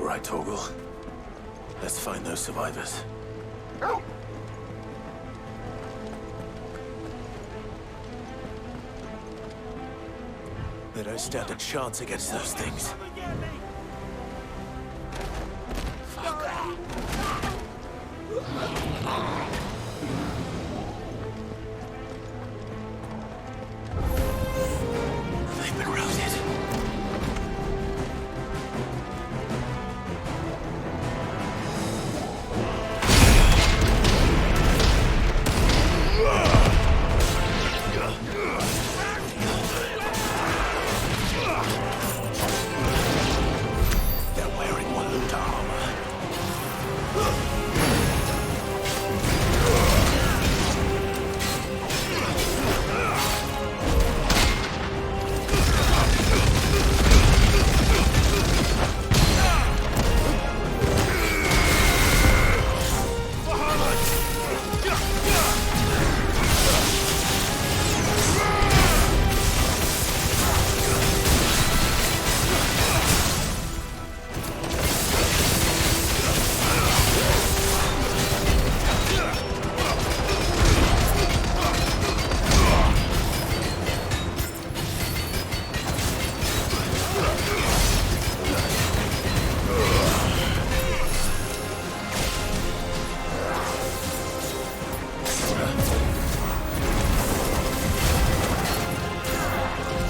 All right, Torgal. Let's find those survivors. They don't stand a chance against those things. They've been routed. They're wearing Waluta armor.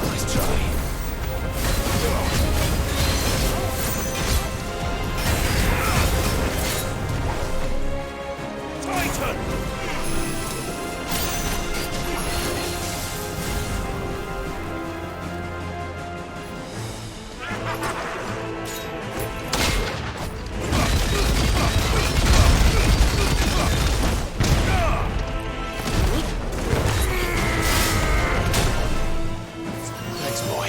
Nice try. Thanks, boy.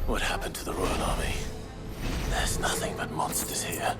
What happened to the Royal Army? There's nothing but monsters here.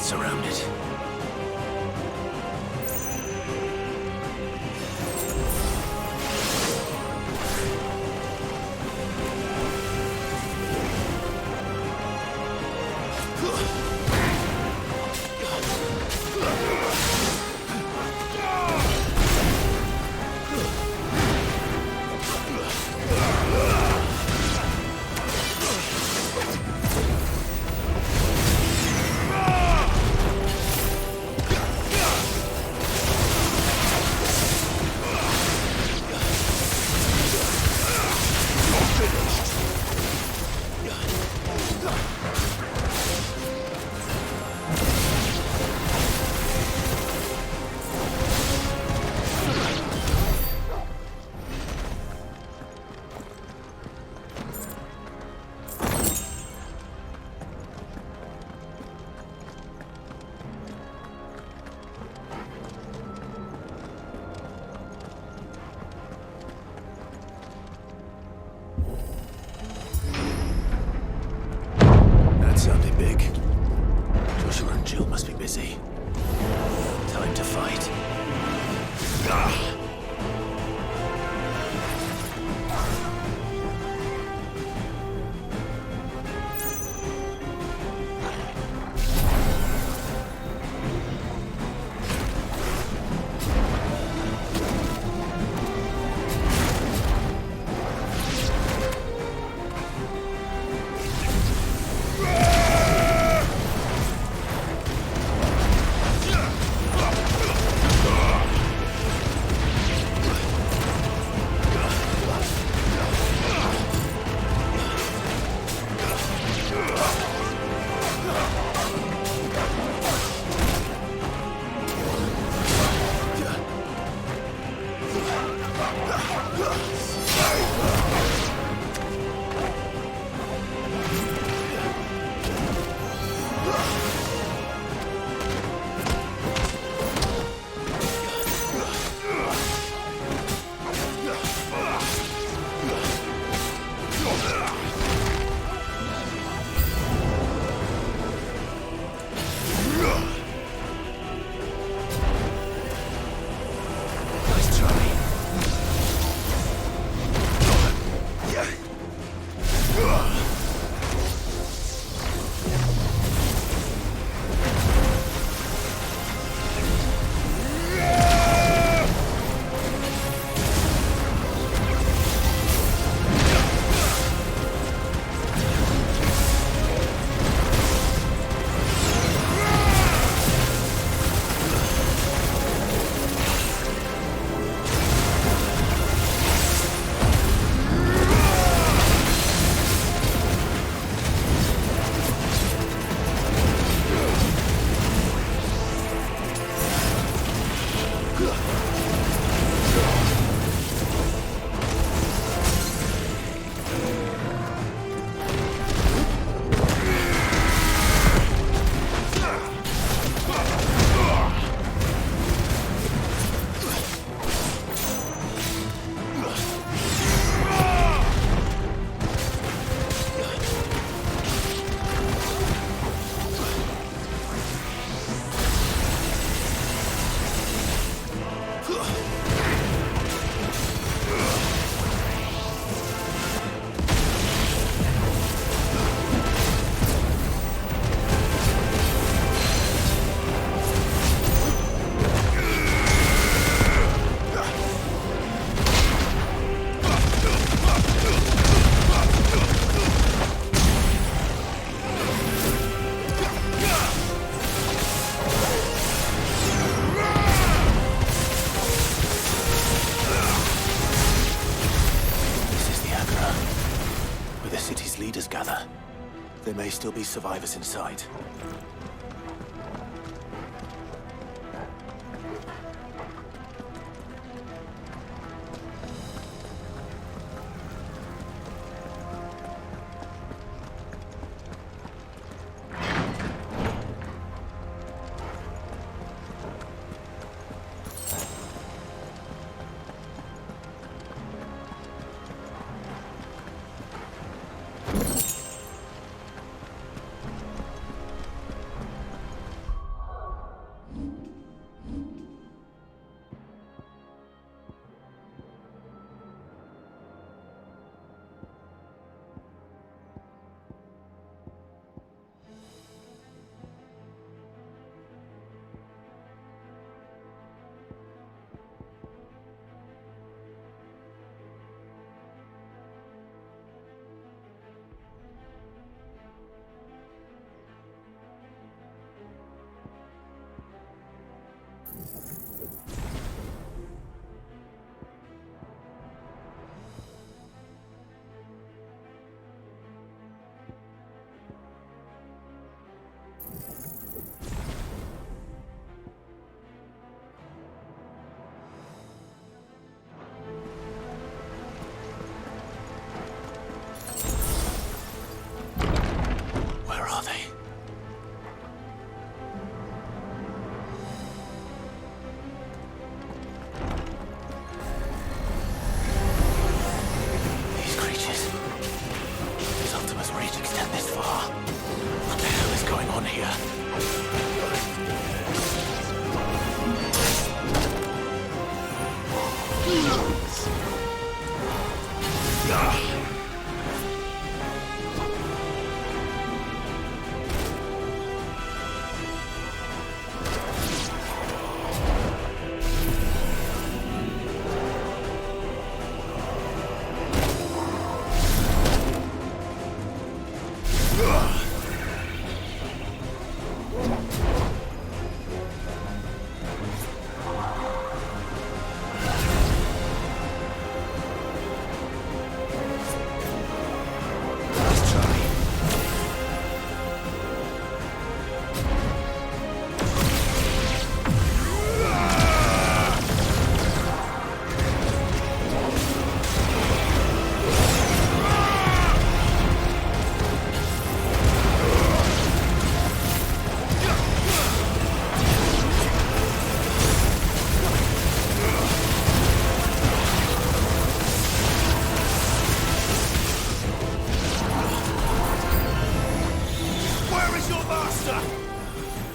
Surrounded. Sounded big. Joshua and Jill must be busy. Time to fight. gather. There may still be survivors inside. Where are they? These creatures. These Ultima's reach extend this far. What the hell is going on here?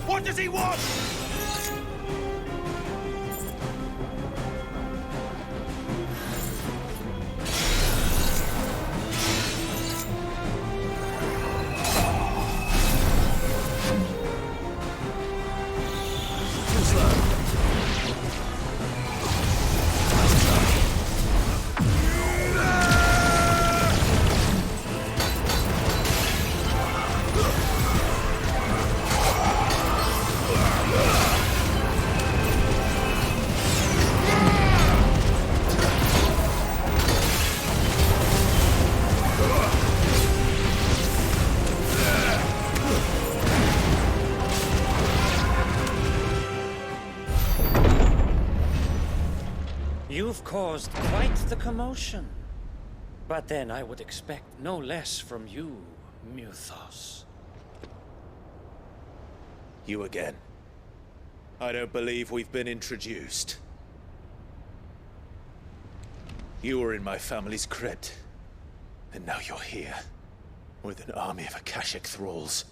What does he want? Too slow. You've caused quite the commotion. But then I would expect no less from you, Muthos. You again. I don't believe we've been introduced. You were in my family's crypt. And now you're here. With an army of Akashic thralls.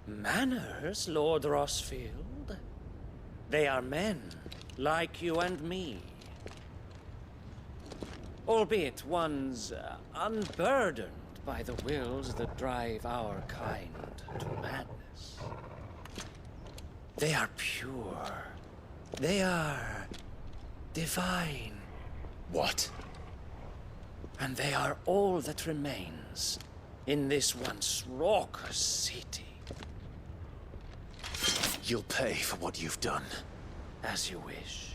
Manners, Lord Rossfield? They are men, like you and me. Albeit ones unburdened by the wills that drive our kind to madness. They are pure. They are divine. What? And they are all that remains in this once raucous city. You'll pay for what you've done. As you wish.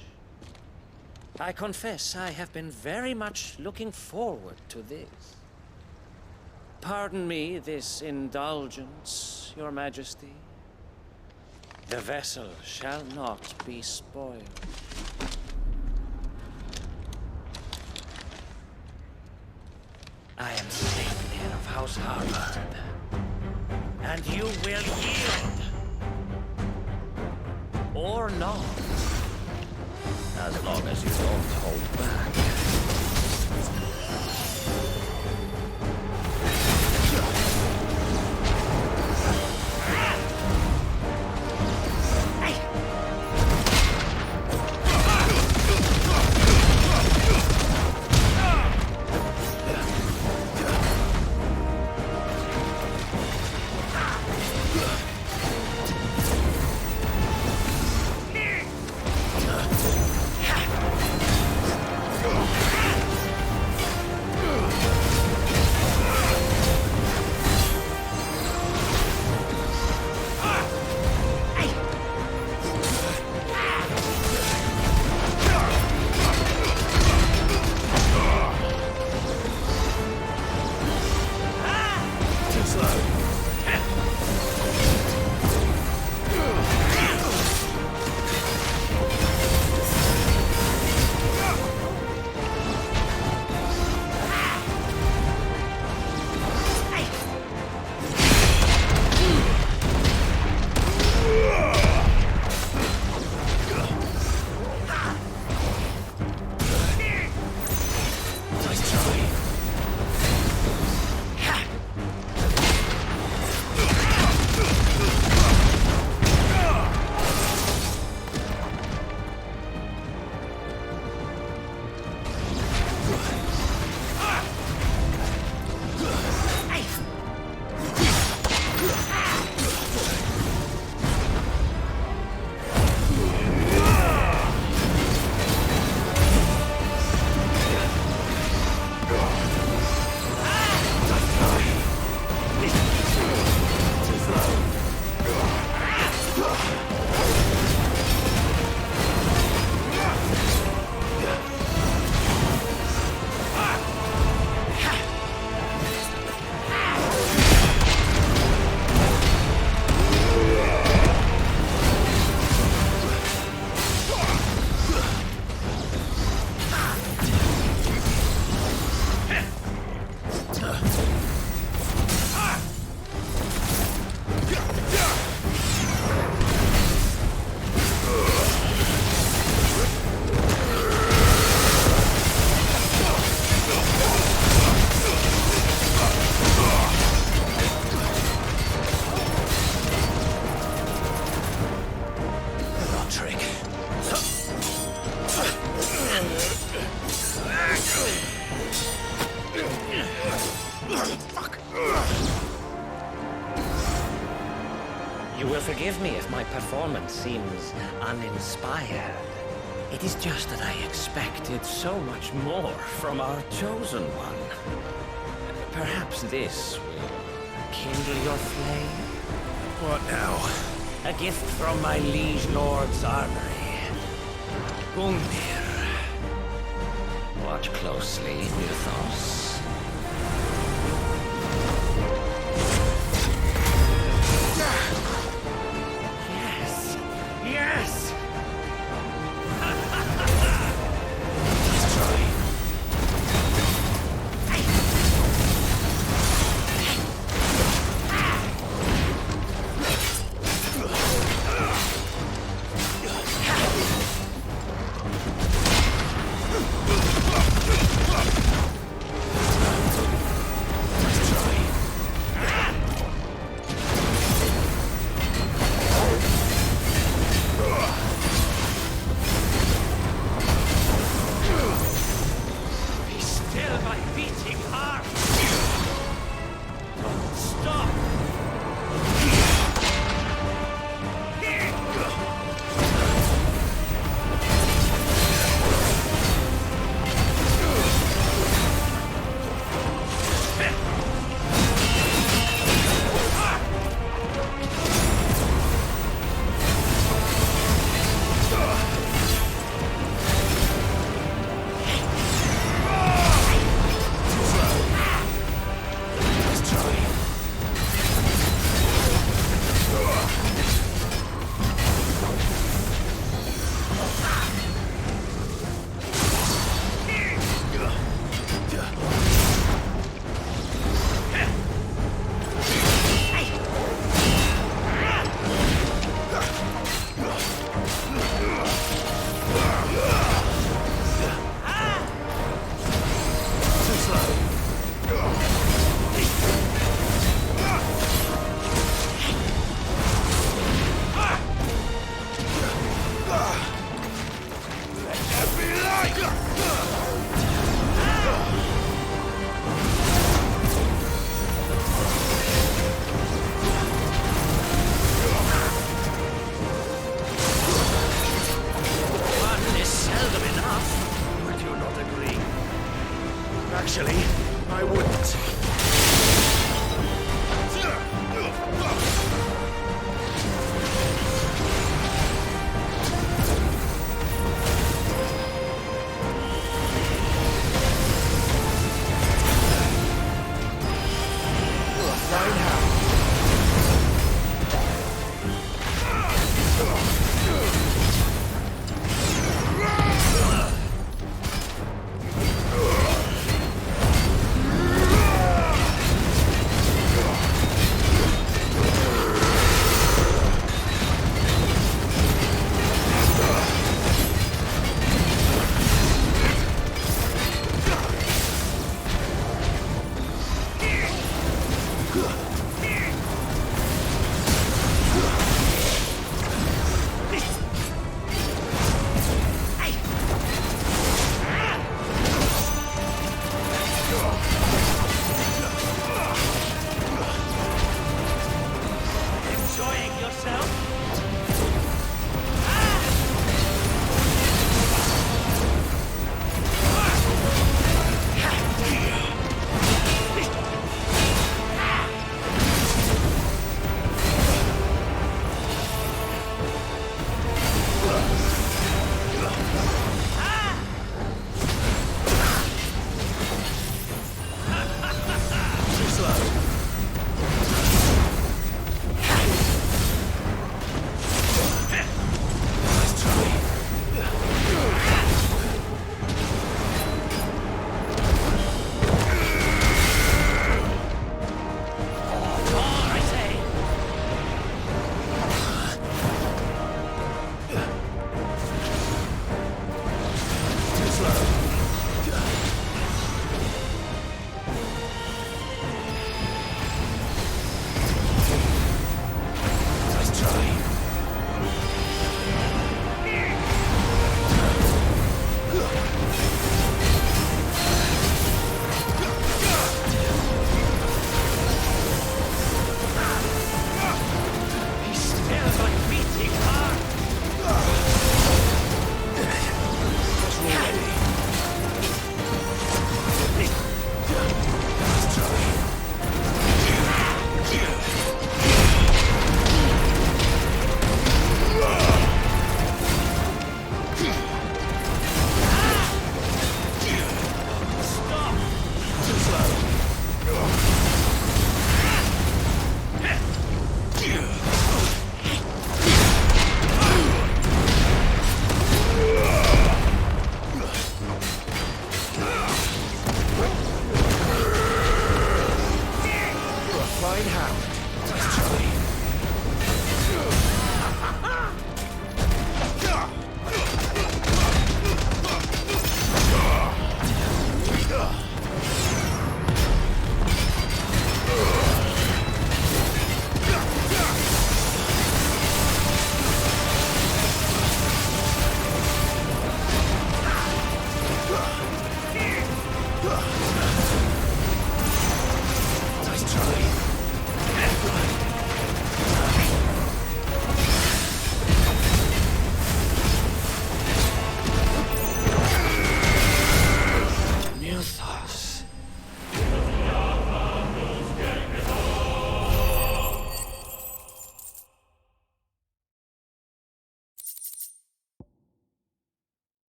I confess I have been very much looking forward to this. Pardon me this indulgence, Your Majesty. The vessel shall not be spoiled. I am Savior of House Harvard, and you will yield. Or not. As long as you don't hold back. You will forgive me if my performance seems uninspired. It is just that I expected so much more from our chosen one. Perhaps this will kindle your flame? What now? A gift from my liege lord's armory. Gungnir. Watch closely, Mythos. Yes! Yes! Let's try. Actually, I wouldn't.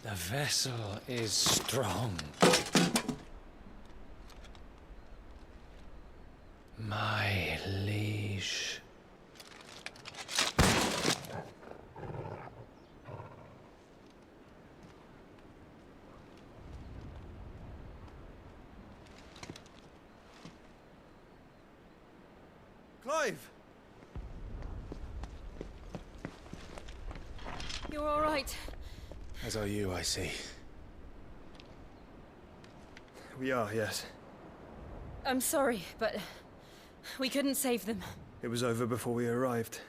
The vessel is strong. My liege. Clive! You're all right. As are you, I see. We are, yes. I'm sorry, but we couldn't save them. It was over before we arrived.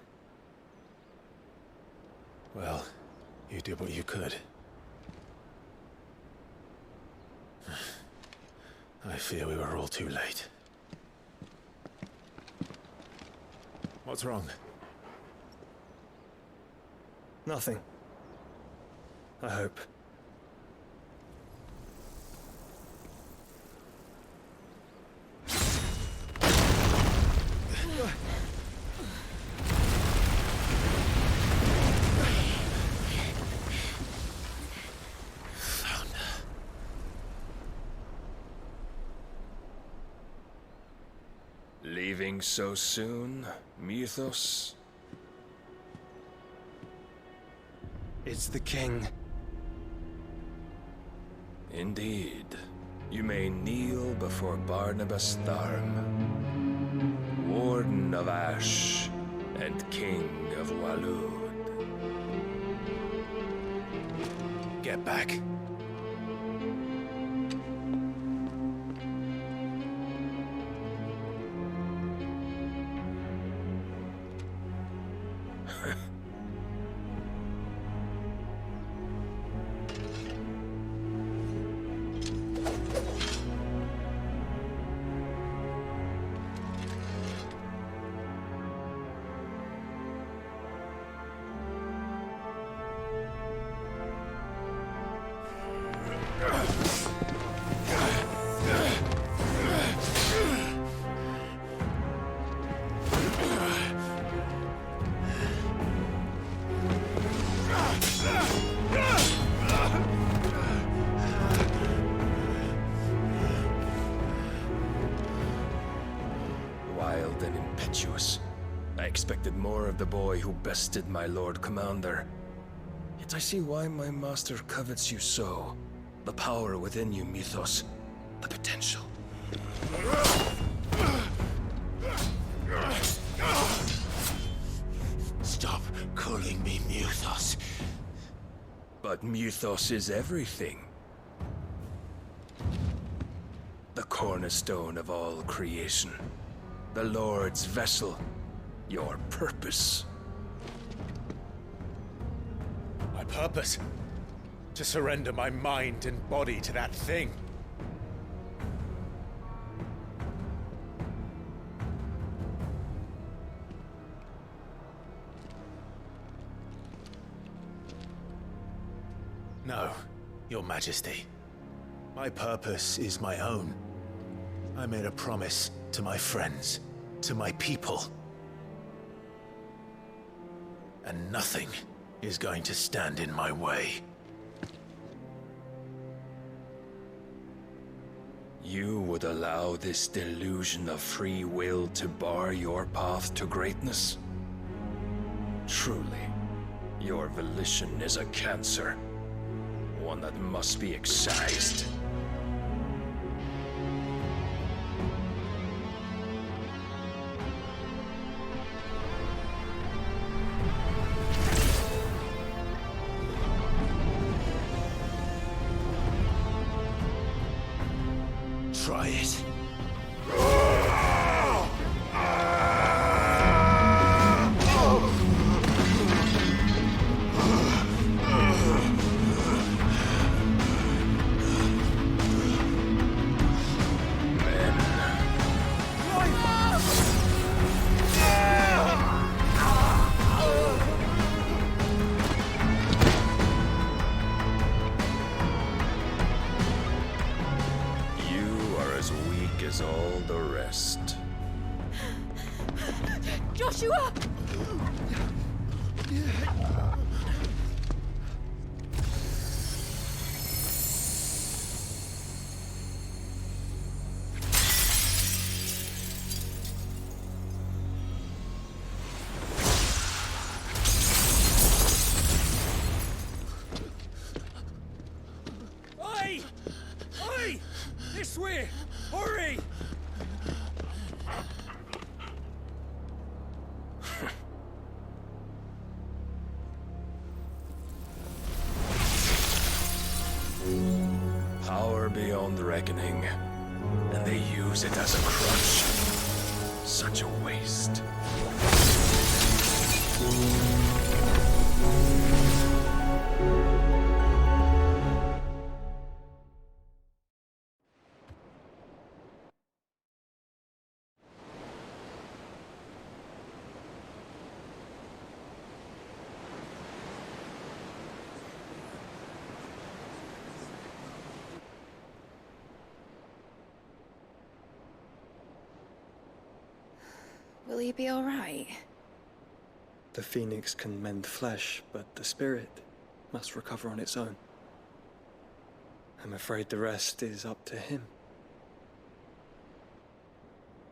Well, you did what you could. I fear we were all too late. What's wrong? Nothing. I hope. Leaving so soon, Mythos? It's the king. Indeed. You may kneel before Barnabas Tharm, Warden of Ash and King of Walud. Get back. Wild and impetuous. I expected more of the boy who bested my Lord Commander. Yet I see why my master covets you so. The power within you, Mythos. The potential. Stop calling me Mythos. But Mythos is everything. The cornerstone of all creation. The Lord's vessel. Your purpose. My purpose? To surrender my mind and body to that thing. No, Your Majesty. My purpose is my own. I made a promise to my friends, to my people. And nothing is going to stand in my way. You would allow this delusion of free will to bar your path to greatness? Truly, your volition is a cancer. One that must be excised. Try it. As all the rest. Joshua! Oi! Oi! This way! Hurry! Power beyond reckoning, and they use it as a crutch. Such a waste. Will he be all right? The phoenix can mend flesh, but the spirit must recover on its own. I'm afraid the rest is up to him.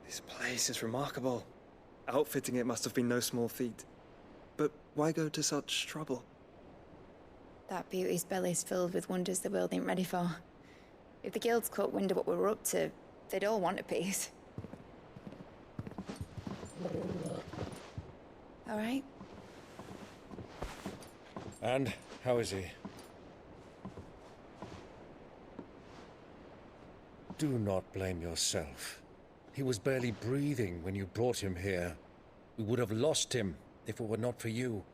This place is remarkable. Outfitting it must have been no small feat. But why go to such trouble? That beauty's belly's filled with wonders the world ain't ready for. If the guilds caught wind of what we were up to, they'd all want a piece. All right? And how is he? Do not blame yourself. He was barely breathing when you brought him here. We would have lost him if it were not for you.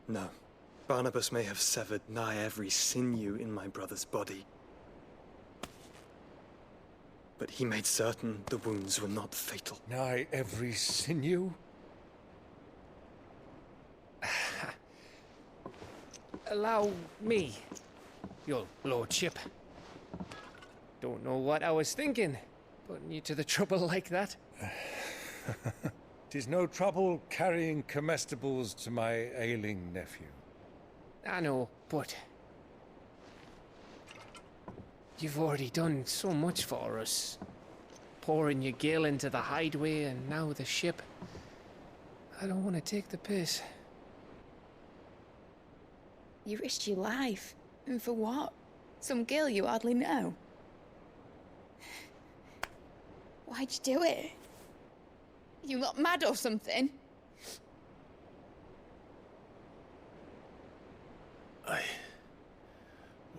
No. Barnabas may have severed nigh every sinew in my brother's body. But he made certain the wounds were not fatal. Nigh every sinew? Allow me, your lordship. Don't know what I was thinking, putting you to the trouble like that. 'Tis no trouble carrying comestibles to my ailing nephew. I know, but you've already done so much for us. Pouring your gale into the hideaway and now the ship. I don't want to take the piss. You risked your life. And for what? Some girl you hardly know. Why'd you do it? You got mad or something? I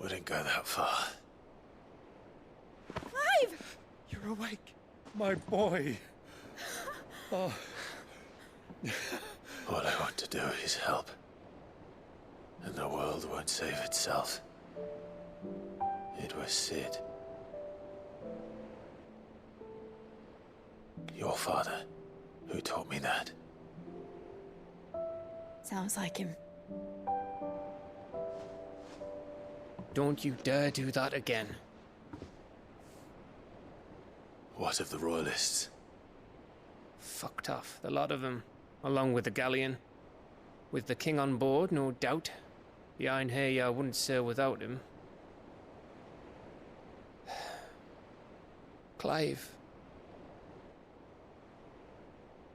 wouldn't go that far. Clive! You're awake, my boy. Oh. All I want to do is help. And the world won't save itself. It was Sid. Your father, who taught me that. Sounds like him. Don't you dare do that again. What of the Royalists? Fucked off, the lot of them, along with the galleon. With the king on board, no doubt. Behind here, I wouldn't sail without him. Clive.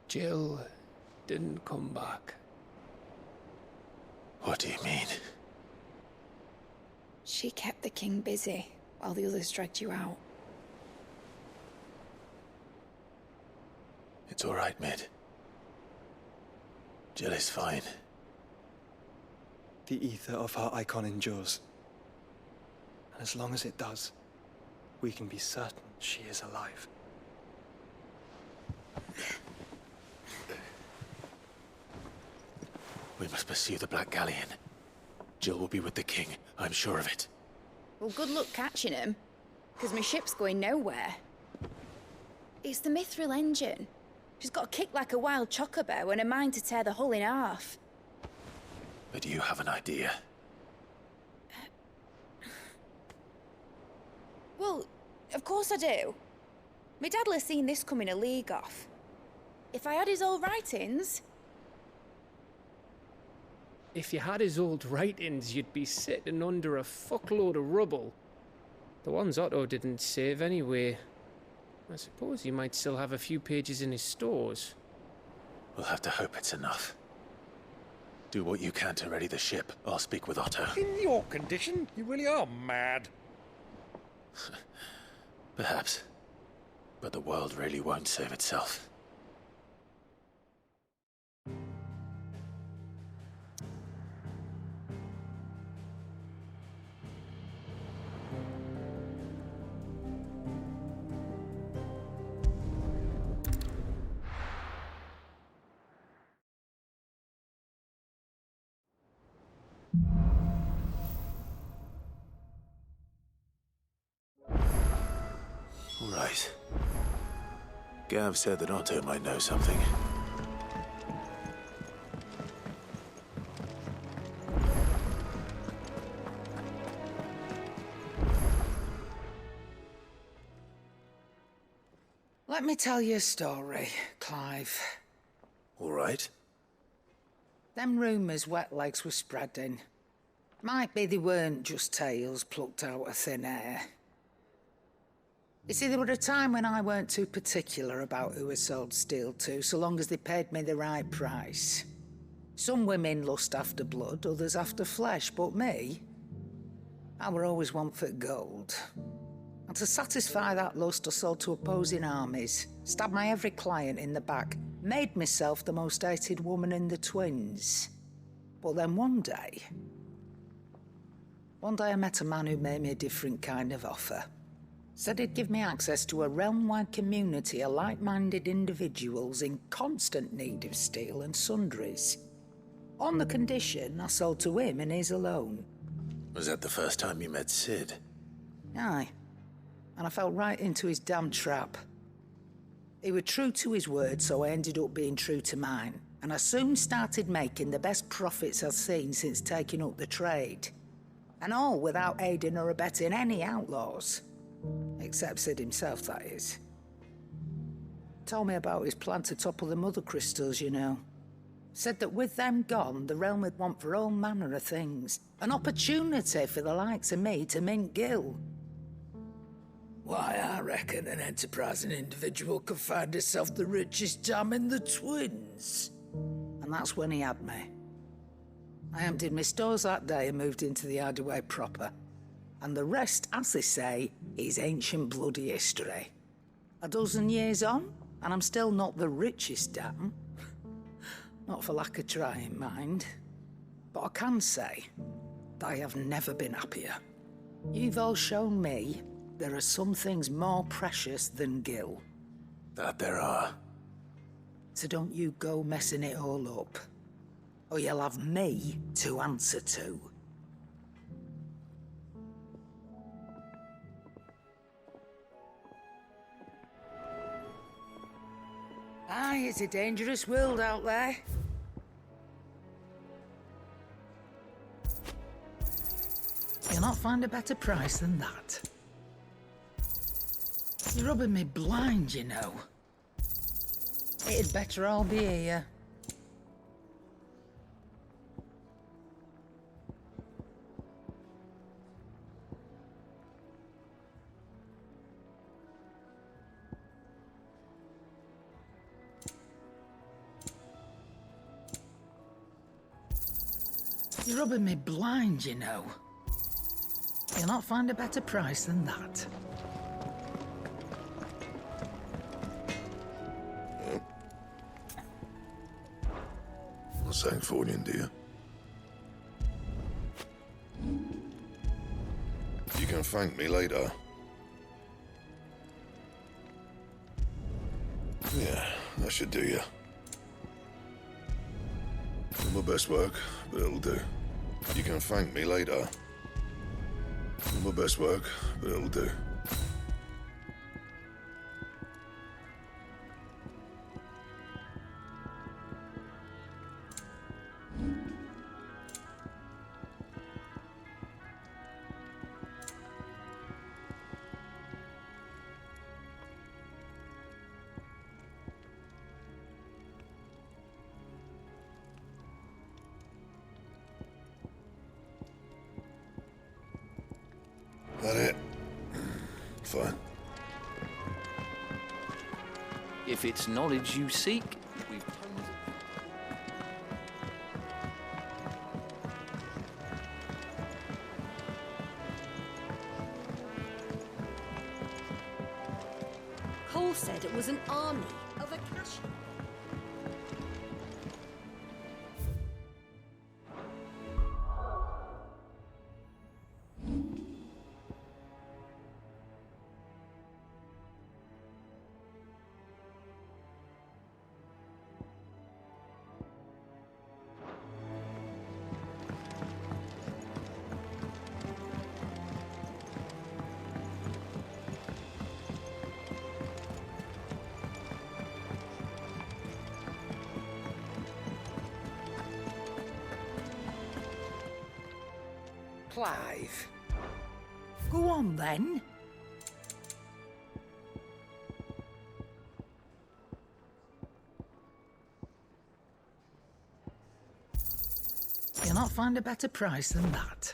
Jill didn't come back. What do you mean? She kept the king busy while the others dragged you out. It's all right, Mid. Jill is fine. The ether of her icon endures. And as long as it does, we can be certain she is alive. We must pursue the Black Galleon. Jill will be with the king, I'm sure of it. Well, good luck catching him, because my ship's going nowhere. It's the Mithril engine. She's got a kick like a wild chocobo and a mind to tear the hull in half. But you have an idea. Well, of course I do. My dad'll have seen this coming a league off. If I had his old writings... If you had his old writings, you'd be sitting under a fuckload of rubble. The ones Otto didn't save anyway. I suppose he might still have a few pages in his stores. We'll have to hope it's enough. Do what you can to ready the ship. I'll speak with Otto. In your condition, you really are mad. Perhaps. But the world really won't save itself. Right. Gav said that Otto might know something. Let me tell you a story, Clive. All right. Them rumours Wetlegs were spreading. Might be they weren't just tales plucked out of thin air. You see, there were a time when I weren't too particular about who I sold steel to, so long as they paid me the right price. Some women lust after blood, others after flesh, but me, I were always one for gold. And to satisfy that lust, I sold to opposing armies, stabbed my every client in the back, made myself the most hated woman in the twins. But then one day I met a man who made me a different kind of offer. Said he'd give me access to a realm-wide community of like-minded individuals in constant need of steel and sundries. On the condition I sold to him and his alone. Was that the first time you met Sid? Aye. And I fell right into his damn trap. He was true to his word, so I ended up being true to mine. And I soon started making the best profits I've seen since taking up the trade. And all without aiding or abetting any outlaws. Except Sid himself, that is. Told me about his plan to topple the mother crystals, you know. Said that with them gone, the realm would want for all manner of things. An opportunity for the likes of me to mint gil. Why, I reckon an enterprising individual could find himself the richest dam in the twins. And that's when he had me. I emptied my stores that day and moved into the Hideaway proper. And the rest, as they say, is ancient bloody history. A dozen years on, and I'm still not the richest dam. Not for lack of trying, mind. But I can say that I have never been happier. You've all shown me there are some things more precious than gil. That there are. So don't you go messing it all up, or you'll have me to answer to. Aye, it's a dangerous world out there. You'll not find a better price than that. You're rubbing me blind, you know. It'd better all be here. You're rubbing me blind, you know. You'll not find a better price than that. Sancthornian, do you? You can thank me later. Yeah, that should do you. Not my best work, but it'll do. You can thank me later. Not my best work, but it'll do. That it? Fine. If it's knowledge you seek, we've... Cole said it was an army of Akashi. Clive. Go on, then. find a better price than that.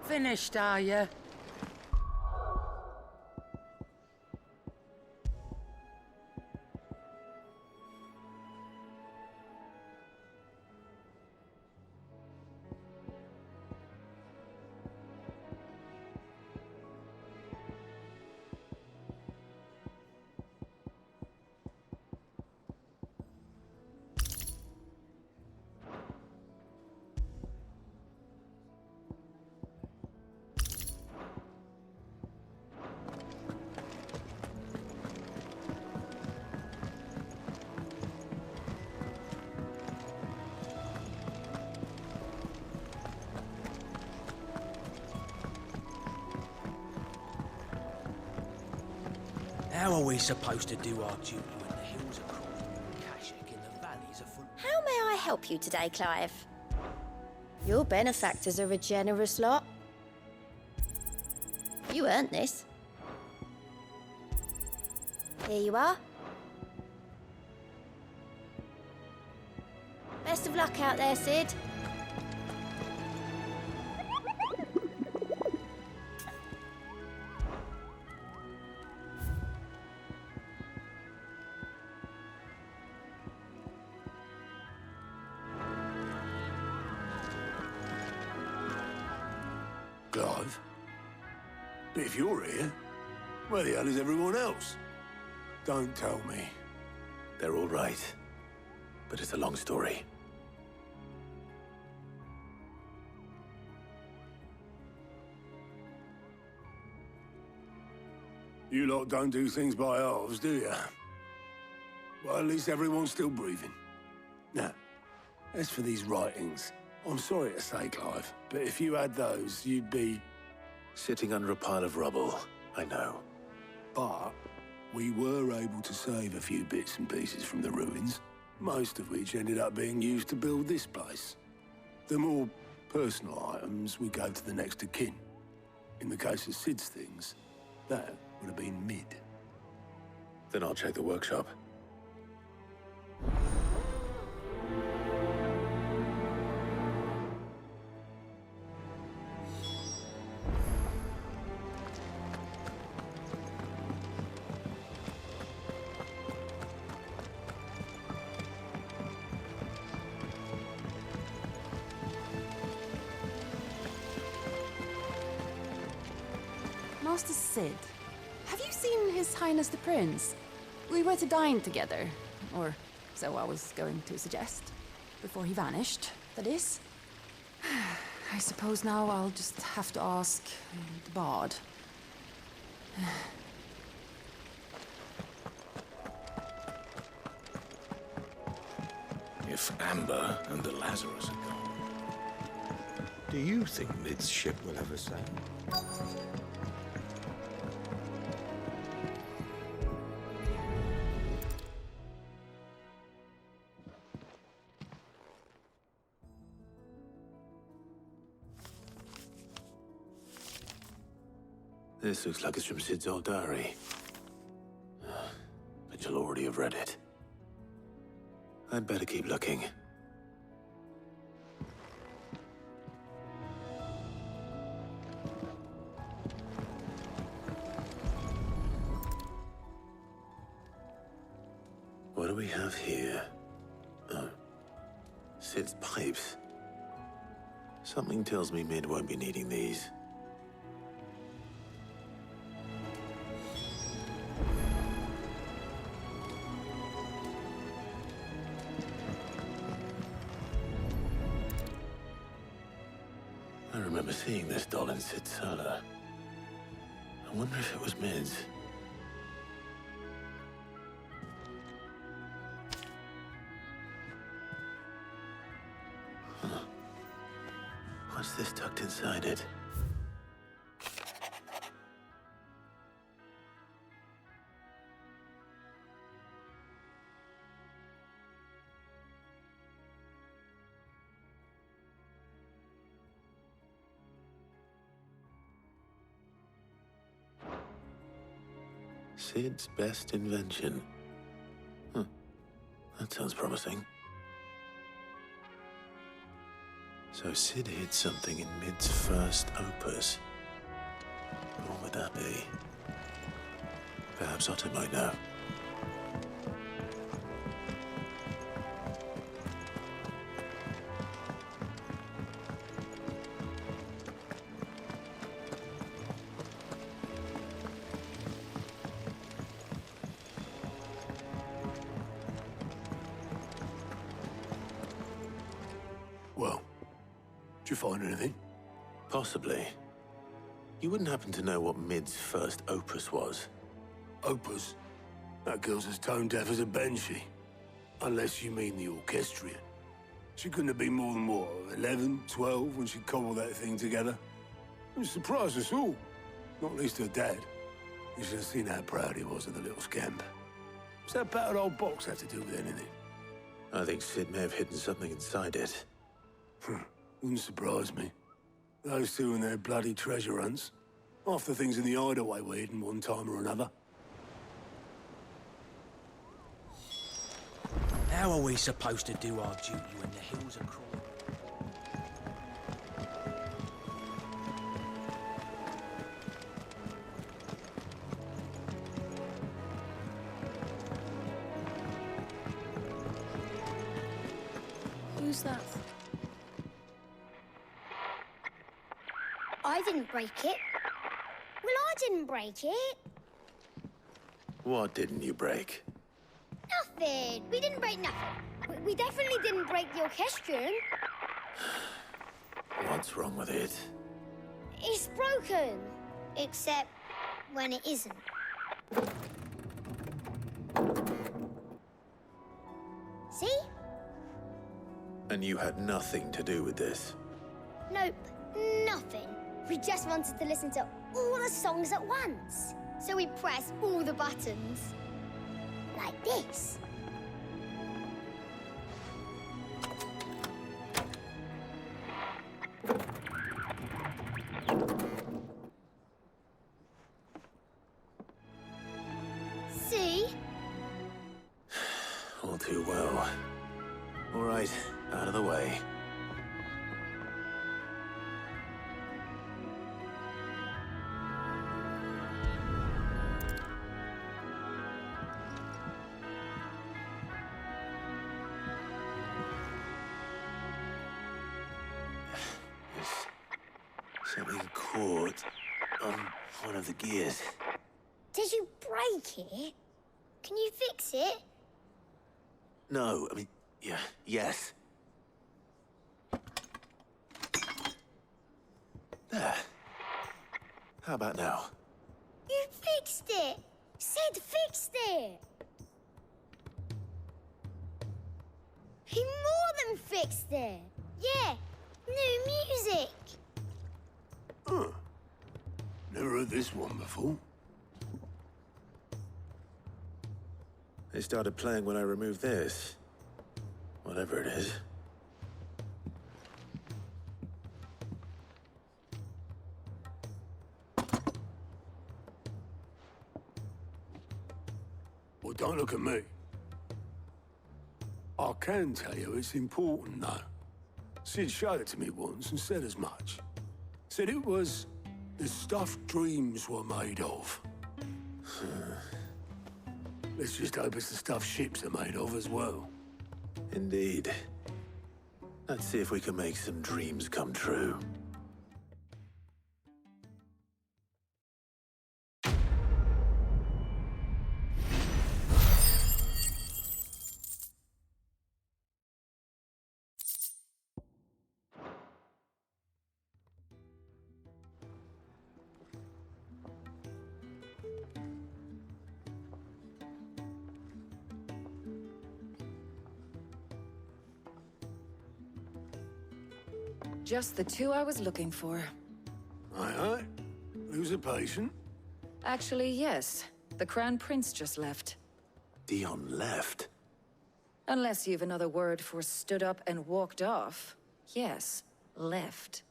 Finished, are you? How are we supposed to do our duty when the hills are crawling with Kashik and the valleys are full? How may I help you today, Clive? Your benefactors are a generous lot. You earned this. Here you are. Best of luck out there, Sid. Clive? But if you're here, where the hell is everyone else? Don't tell me. They're all right. But it's a long story. You lot don't do things by halves, do you? Well, at least everyone's still breathing. Now, as for these writings, I'm sorry to say, Clive, but if you had those, you'd be... sitting under a pile of rubble, I know. But we were able to save a few bits and pieces from the ruins, most of which ended up being used to build this place. The more personal items we gave to the next of kin. In the case of Sid's things, that would have been mid. Then I'll check the workshop. Master Sid, have you seen His Highness the Prince? We were to dine together, or so I was going to suggest. Before he vanished, that is. I suppose now I'll just have to ask the Bard. If Amber and the Lazarus are gone, do you think Mid's ship will ever sail? This looks like it's from Sid's old diary. But you'll already have read it. I'd better keep looking. What do we have here? Oh. Sid's pipes. Something tells me Mid won't be needing these. I remember seeing this doll in Sid's cellar. I wonder if it was Mid's. Huh. What's this tucked inside it? Sid's best invention. Huh. That sounds promising. So Sid hid something in Mid's first opus. What would that be? Perhaps Otto might know. Well, did you find anything? Possibly. You wouldn't happen to know what Mid's first opus was? Opus? That girl's as tone deaf as a banshee. Unless you mean the orchestrion. She couldn't have been more than, what, 11, 12 when she cobbled that thing together? It surprised us all. Not least her dad. You should have seen how proud he was of the little scamp. What's that battered old box have to do with anything? I think Sid may have hidden something inside it. Wouldn't surprise me. Those two and their bloody treasure hunts. Half the things in the hideaway were hidden one time or another. How are we supposed to do our duty when the hills are crawling? Who's that? I didn't break it. Well, I didn't break it. What didn't you break? Nothing. We didn't break nothing. We definitely didn't break the orchestrion. What's wrong with it? It's broken. Except when it isn't. See? And you had nothing to do with this? Nope, nothing. We just wanted to listen to all the songs at once. So we pressed all the buttons. Like this. See? All too well. All right, out of the way. Something caught on one of the gears. Did you break it? Can you fix it? No, I mean, yeah, yes. There. How about now? You fixed it! Sid fixed it! He more than fixed it! Yeah, new music! Huh. Never heard this one before. They started playing when I removed this. Whatever it is. Well, don't look at me. I can tell you it's important, though. Sid showed it to me once and said as much. Said it was the stuff dreams were made of. Let's just hope it's the stuff ships are made of as well. Indeed. Let's see if we can make some dreams come true. Just the two I was looking for. Aye, aye. Lose a patient? Actually, yes. The Crown Prince just left. Dion left? Unless you've another word for stood up and walked off. Yes, left.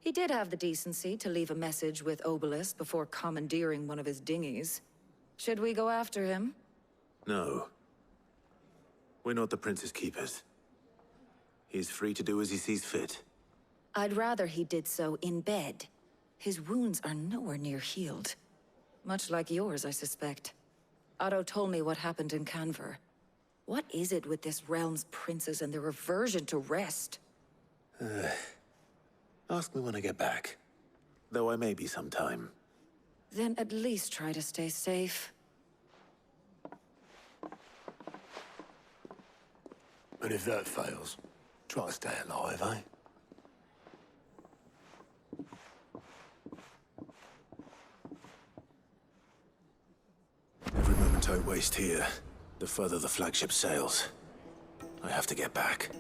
He did have the decency to leave a message with Obelisk before commandeering one of his dinghies. Should we go after him? No. We're not the Prince's keepers. He's free to do as he sees fit. I'd rather he did so in bed. His wounds are nowhere near healed. Much like yours, I suspect. Otto told me what happened in Canver. What is it with this realm's princes and their aversion to rest? Ask me when I get back. Though I may be sometime. Then at least try to stay safe. And if that fails, try to stay alive, eh? Every moment I waste here, the further the flagship sails. I have to get back.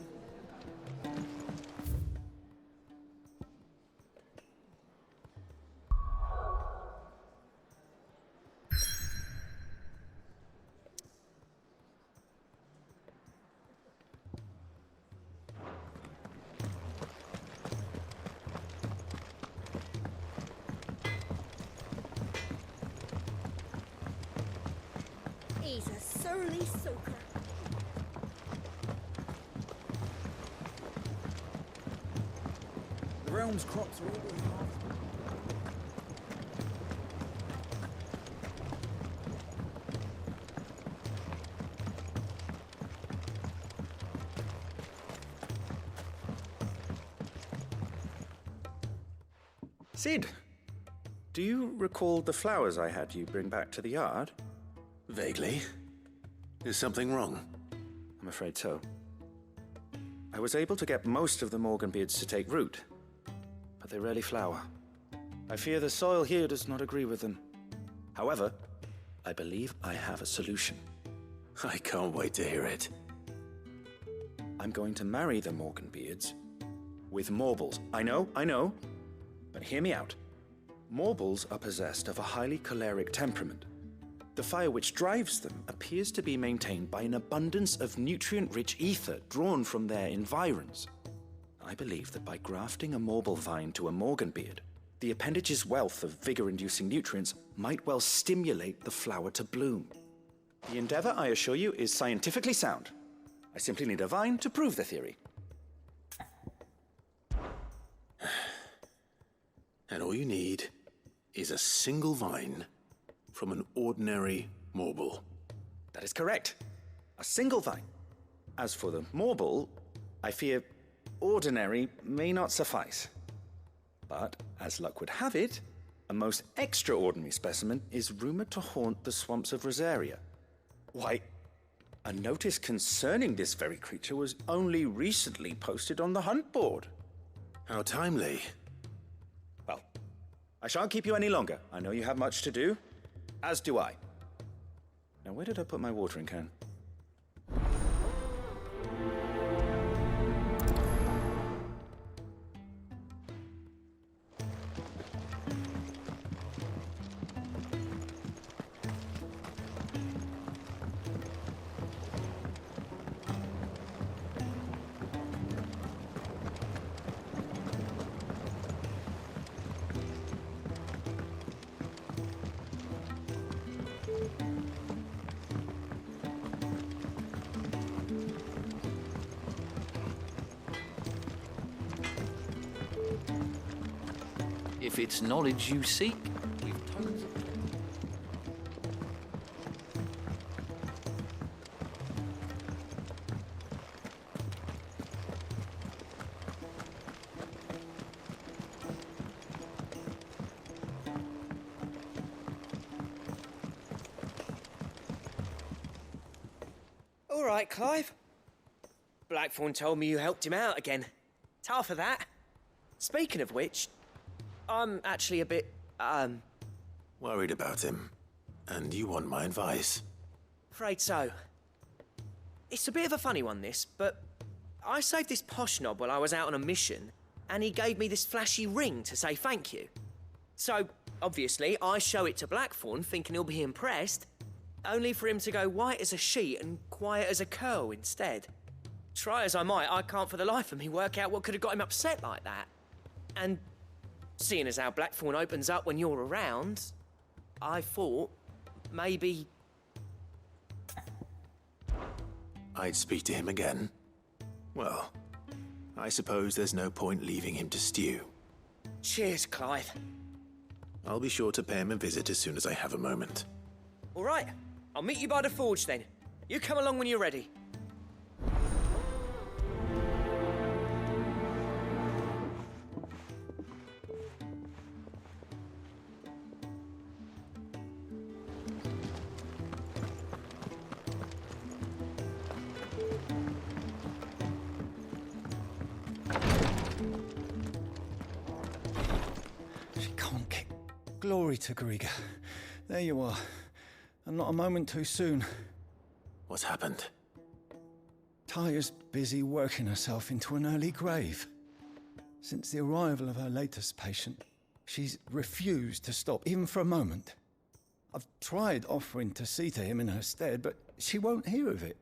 He's a surly soaker. The realm's crops are always half. Sid, do you recall the flowers I had you bring back to the yard? Vaguely. Is something wrong? I'm afraid so. I was able to get most of the Morganbeards to take root, but they rarely flower. I fear the soil here does not agree with them. However, I believe I have a solution. I can't wait to hear it. I'm going to marry the Morganbeards with Morbles. I know, but hear me out. Morbles are possessed of a highly choleric temperament. The fire which drives them appears to be maintained by an abundance of nutrient-rich ether drawn from their environs. I believe that by grafting a Morble vine to a Morganbeard, the appendage's wealth of vigor-inducing nutrients might well stimulate the flower to bloom. The endeavor, I assure you, is scientifically sound. I simply need a vine to prove the theory. And all you need is a single vine from an ordinary Morble. That is correct. A single vine. As for the Morble, I fear ordinary may not suffice. But, as luck would have it, a most extraordinary specimen is rumored to haunt the swamps of Rosaria. Why, a notice concerning this very creature was only recently posted on the hunt board. How timely. Well, I shan't keep you any longer. I know you have much to do. As do I. Now, where did I put my watering can? If it's knowledge you seek, we've tons of... All right, Clive. Blackthorn told me you helped him out again. Tough of that. Speaking of which, I'm actually a bit, Worried about him. And you want my advice? afraid so. It's a bit of a funny one, this, but I saved this posh knob while I was out on a mission, and he gave me this flashy ring to say thank you. So, obviously, I show it to Blackthorn, thinking he'll be impressed, only for him to go white as a sheet and quiet as a curl instead. Try as I might, I can't for the life of me work out what could have got him upset like that. And seeing as how Blackthorn opens up when you're around, I thought maybe... I'd speak to him again. Well, I suppose there's no point leaving him to stew. Cheers, Clive. I'll be sure to pay him a visit as soon as I have a moment. All right, I'll meet you by the forge then. You come along when you're ready. She can't kick. Glory to Griga. There you are. And not a moment too soon. What's happened? Taya's busy working herself into an early grave. Since the arrival of her latest patient, she's refused to stop, even for a moment. I've tried offering to see to him in her stead, but she won't hear of it.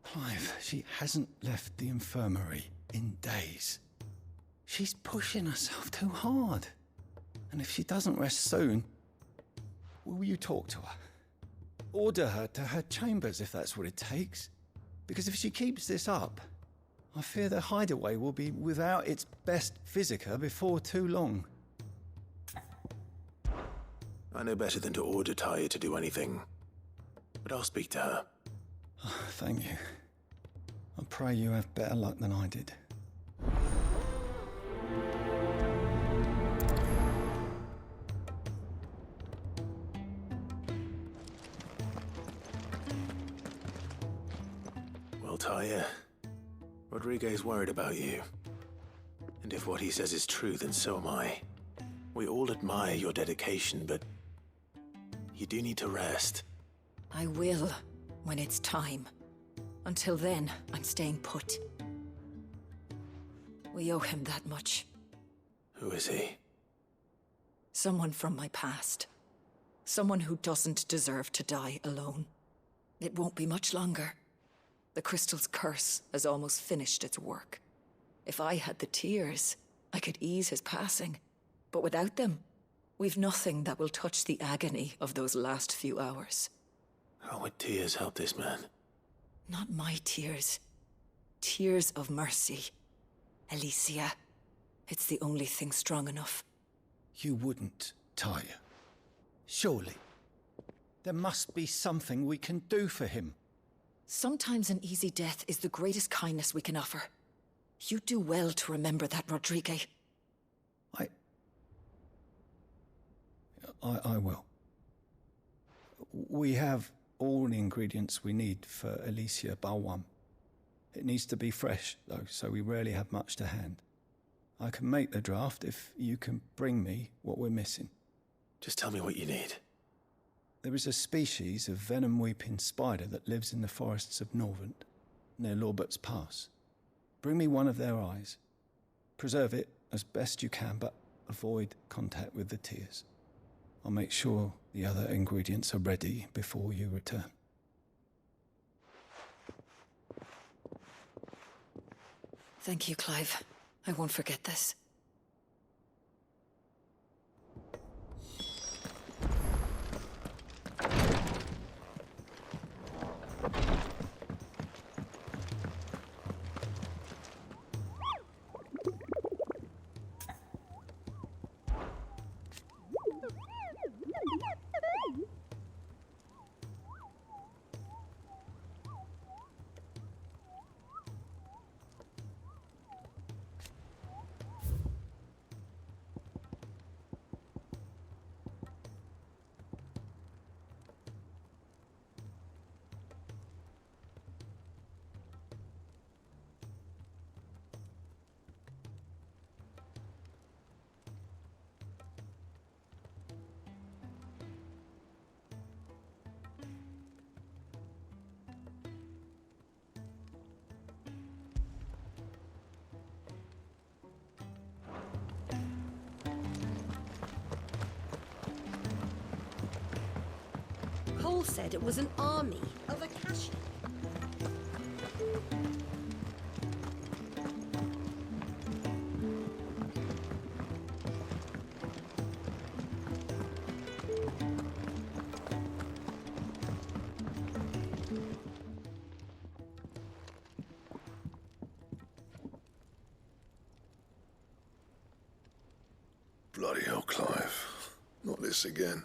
Clive, she hasn't left the infirmary in days. She's pushing herself too hard. And if she doesn't rest soon, will you talk to her? Order her to her chambers if that's what it takes. Because if she keeps this up, I fear the hideaway will be without its best physica before too long. I know better than to order Taya to do anything. But I'll speak to her. Oh, thank you. I pray you have better luck than I did. Well, Taya, Rodriguez worried about you. And if what he says is true, then so am I. We all admire your dedication, but you do need to rest. I will, when it's time. Until then, I'm staying put. We owe him that much. Who is he? Someone from my past. Someone who doesn't deserve to die alone. It won't be much longer. The crystal's curse has almost finished its work. If I had the tears, I could ease his passing. But without them, we've nothing that will touch the agony of those last few hours. How would tears help this man? Not my tears. Tears of mercy. Alicia. It's the only thing strong enough. You wouldn't, Taya. Surely. There must be something we can do for him. Sometimes an easy death is the greatest kindness we can offer. You do well to remember that, Rodriguez. I will. We have all the ingredients we need for Alicia Balwam. It needs to be fresh, though, so we rarely have much to hand. I can make the draft if you can bring me what we're missing. Just tell me what you need. There is a species of venom-weeping spider that lives in the forests of Norvent, near Lorbert's Pass. Bring me one of their eyes. Preserve it as best you can, but avoid contact with the tears. I'll make sure the other ingredients are ready before you return. Thank you, Clive. I won't forget this. Cole said it was an army of Akashi. Not this again.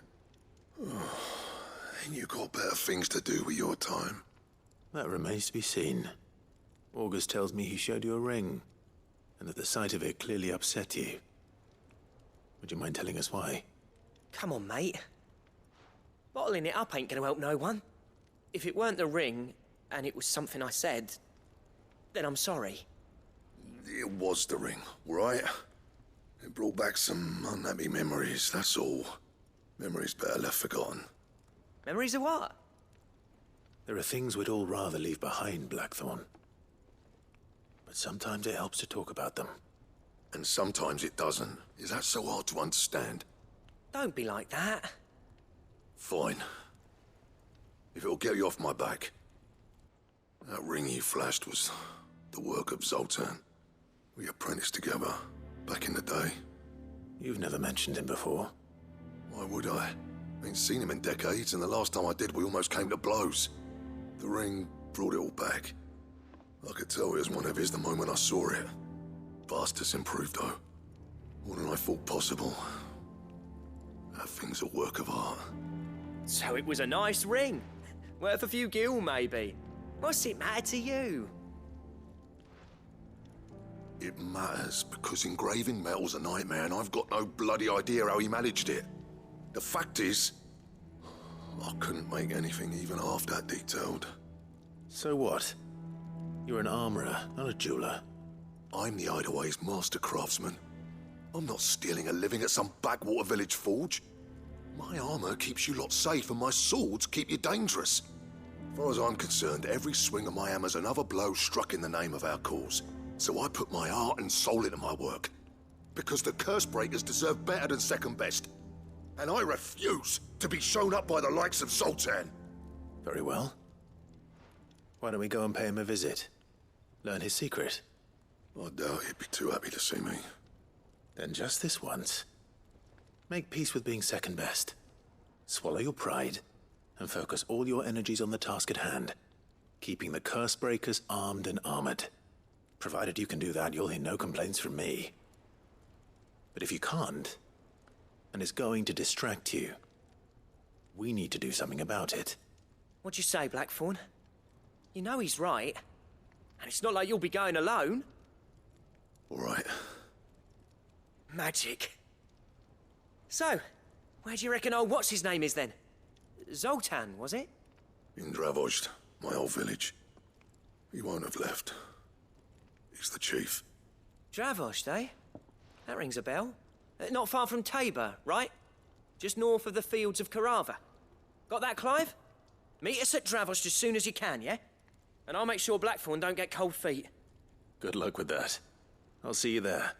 Ain't you got better things to do with your time? That remains to be seen. August tells me he showed you a ring, and that the sight of it clearly upset you. Would you mind telling us why? Come on, mate. Bottling it up ain't gonna help no one. If it weren't the ring, and it was something I said, then I'm sorry. It was the ring, right? It brought back some unhappy memories, that's all. Memories better left forgotten. Memories of what? There are things we'd all rather leave behind, Blackthorn. But sometimes it helps to talk about them. And sometimes it doesn't. Is that so hard to understand? Don't be like that. Fine. If it'll get you off my back. That ring you flashed was the work of Zoltan. We apprenticed together, back in the day. You've never mentioned him before. Why would I? Ain't seen him in decades, and the last time I did, we almost came to blows. The ring brought it all back. I could tell it was one of his the moment I saw it. Vast has improved, though. More than I thought possible. That thing's a work of art. So it was a nice ring. Worth a few gil, maybe. What's it matter to you? It matters because engraving metal's a nightmare, and I've got no bloody idea how he managed it. The fact is, I couldn't make anything even half that detailed. So what? You're an armorer, not a jeweler. I'm the Hideaway's master craftsman. I'm not stealing a living at some backwater village forge. My armor keeps you lot safe, and my swords keep you dangerous. As far as I'm concerned, every swing of my hammer's another blow struck in the name of our cause. So I put my heart and soul into my work. Because the curse breakers deserve better than second best. And I refuse to be shown up by the likes of Zoltan. Very well. Why don't we go and pay him a visit? Learn his secret. I doubt he'd be too happy to see me. Then just this once. Make peace with being second best. Swallow your pride, and focus all your energies on the task at hand. Keeping the curse breakers armed and armored. Provided you can do that, you'll hear no complaints from me. But if you can't, and it's going to distract you, we need to do something about it. What'd you say, Blackthorn? You know he's right. And it's not like you'll be going alone. All right. Magic. So, where do you reckon old what's-his-name is then? Zoltan, was it? In Dravozd, my old village. He won't have left. He's the chief. Dravozd, eh? That rings a bell. Not far from Tabor, right? Just north of the fields of Carava. Got that, Clive? Meet us at Dravozd as soon as you can, yeah? And I'll make sure Blackthorn don't get cold feet. Good luck with that. I'll see you there.